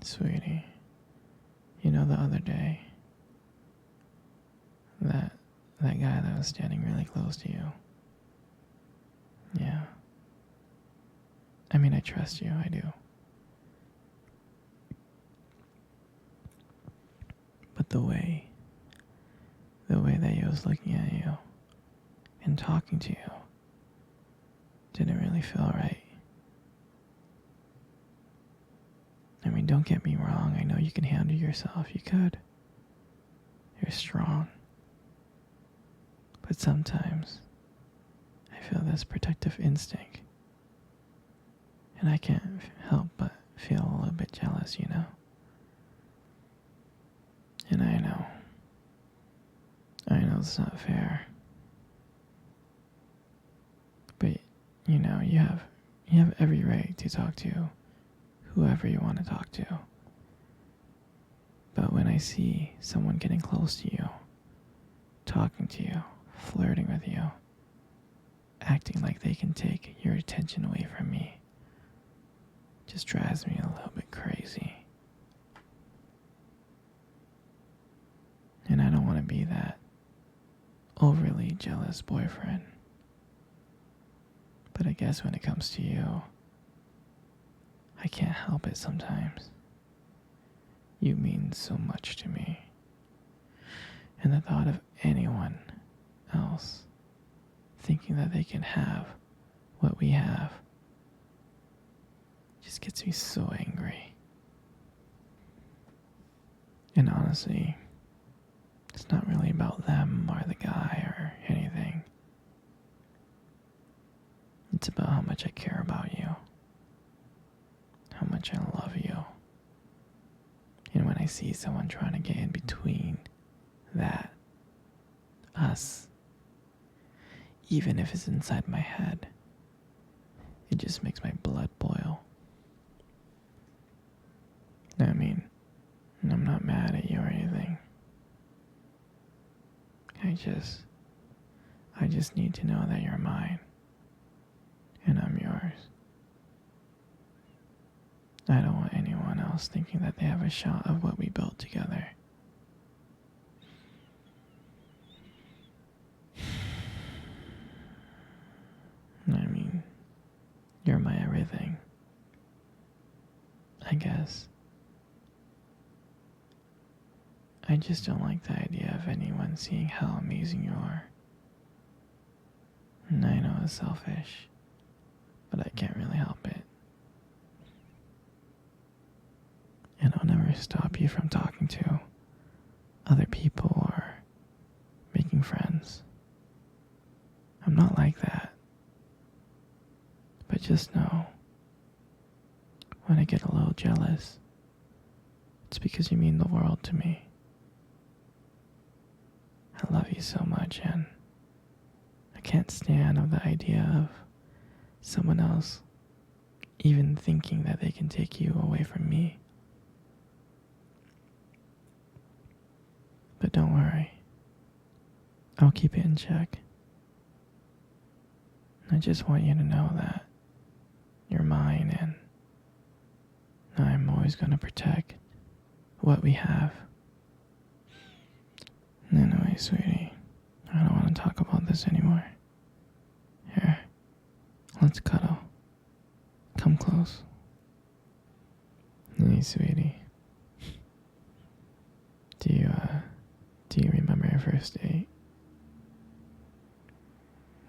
Sweetie, you know the other day, that that guy that was standing really close to you. Yeah. I mean, I trust you, I do. But the way that he was looking at you and talking to you didn't really feel right. I mean, don't get me wrong, I know you can handle yourself, you could. You're strong. But sometimes I feel this protective instinct. And I can't help but feel a little bit jealous, you know? And I know it's not fair. But, you know, you have every right to talk to whoever you want to talk to. But when I see someone getting close to you, talking to you, flirting with you, acting like they can take your attention away from me, just drives me a little bit crazy. And I don't want to be that overly jealous boyfriend. But I guess when it comes to you, I can't help it sometimes. You mean so much to me. And the thought of anyone else thinking that they can have what we have just gets me so angry. And honestly, it's not really about them or the guy or anything. It's about how much I care about you, how much I love you. And when I see someone trying to get in between that, us, even if it's inside my head, it just makes my blood boil. I mean, I'm not mad at you or anything. I just need to know that you're mine and I'm yours. I don't want anyone else thinking that they have a shot of what we built together. I mean, you're my everything. I guess. I just don't like the idea of anyone seeing how amazing you are. And I know it's selfish, but I can't really help it. And I'll never stop you from talking to other people or making friends. I'm not like that. But just know, when I get a little jealous, it's because you mean the world to me. I love you so much, and I can't stand of the idea of someone else even thinking that they can take you away from me. But don't worry, I'll keep it in check. I just want you to know that you're mine, and I'm always going to protect what we have. Anyway, sweetie, I don't want to talk about this anymore. Here, let's cuddle. Come close. Hey, sweetie. Do you remember your first date?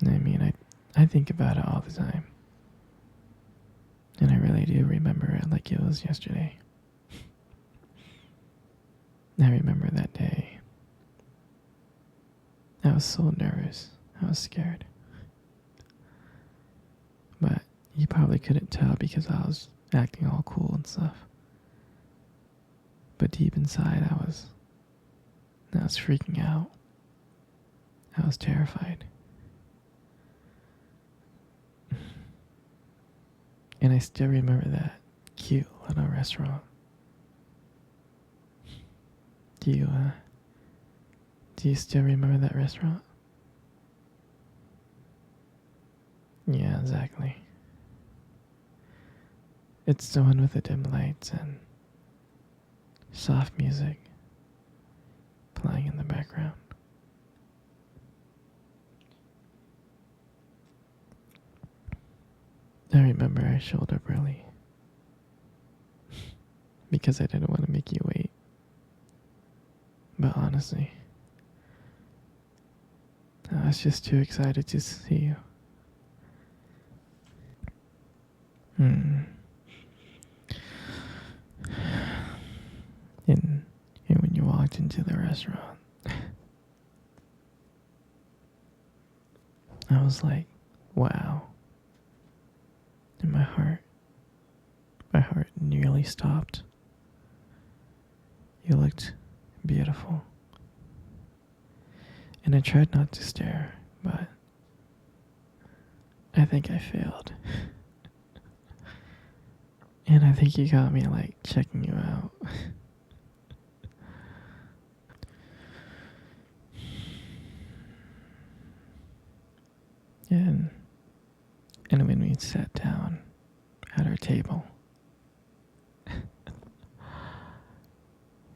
I mean, I think about it all the time. And I really do remember it like it was yesterday. I remember that day. I was so nervous. I was scared. But you probably couldn't tell because I was acting all cool and stuff. But deep inside, I was freaking out. I was terrified. And I still remember that cute little restaurant. Do you still remember that restaurant? Yeah, exactly. It's the one with the dim lights and soft music playing in the background. I remember I showed up early because I didn't want to make you wait. But honestly, I was just too excited to see you. Hmm. And when you walked into the restaurant, I was like, wow. And my heart nearly stopped. You looked beautiful. And I tried not to stare, but I think I failed. And I think you got me like checking you out. and and when we sat down at our table,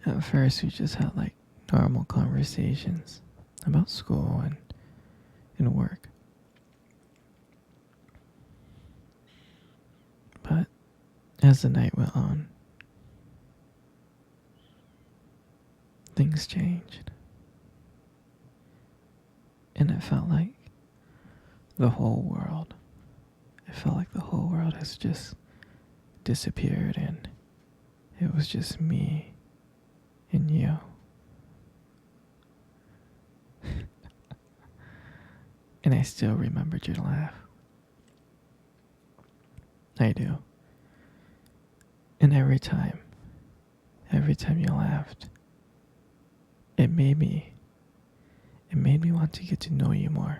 at first we just had like normal conversations about school and work. But as the night went on, things changed. And it felt like the whole world, has just disappeared and it was just me and you. And I still remembered your laugh. I do. And every time you laughed, it made me want to get to know you more.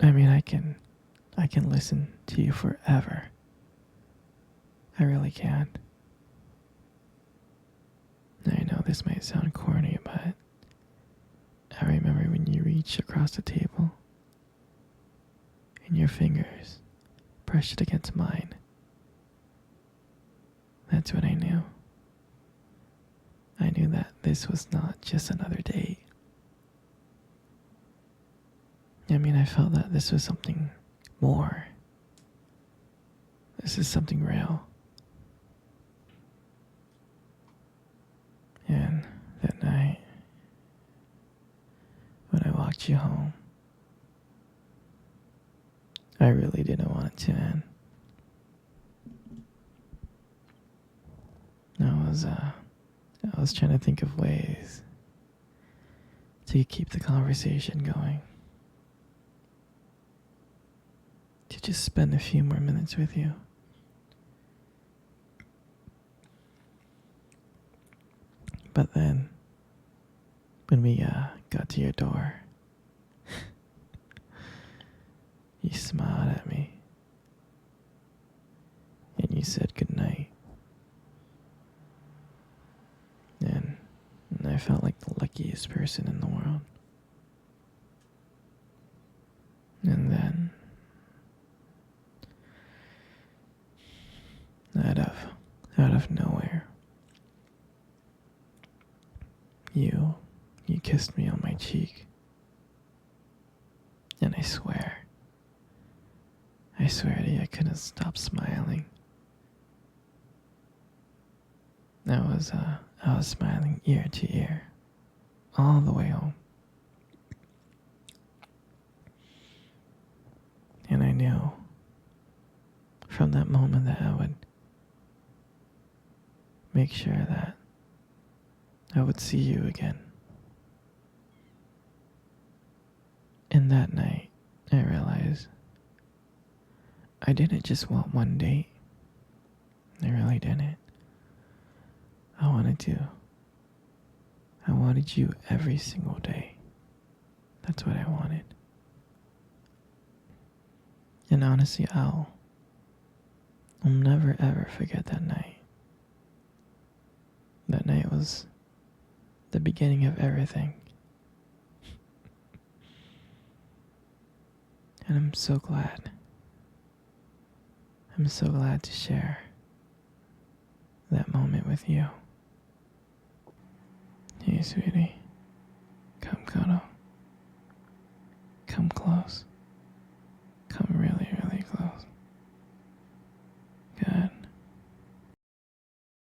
I mean, I can listen to you forever. I really can. I know this might sound corny, but I remember when you reached across the table and your fingers brushed against mine. That's when I knew. I knew that this was not just another date. I mean, I felt that this was something more. This is something real. And that night, when I walked you home, I really didn't want it to end. I was trying to think of ways to keep the conversation going. To just spend a few more minutes with you. But then, when we got to your door, you smiled at me. And you said goodnight. And I felt like the luckiest person in the world. And then, out of nowhere, you kissed me on my cheek. And I swear to you, I couldn't stop smiling. I was smiling ear to ear, all the way home. And I knew from that moment that I would make sure that I would see you again. And that night, I realized I didn't just want one date. I really didn't. I wanted you every single day. That's what I wanted. And honestly, I'll never ever forget that night. That night was the beginning of everything. And I'm so glad to share that moment with you. Hey, sweetie, come cuddle.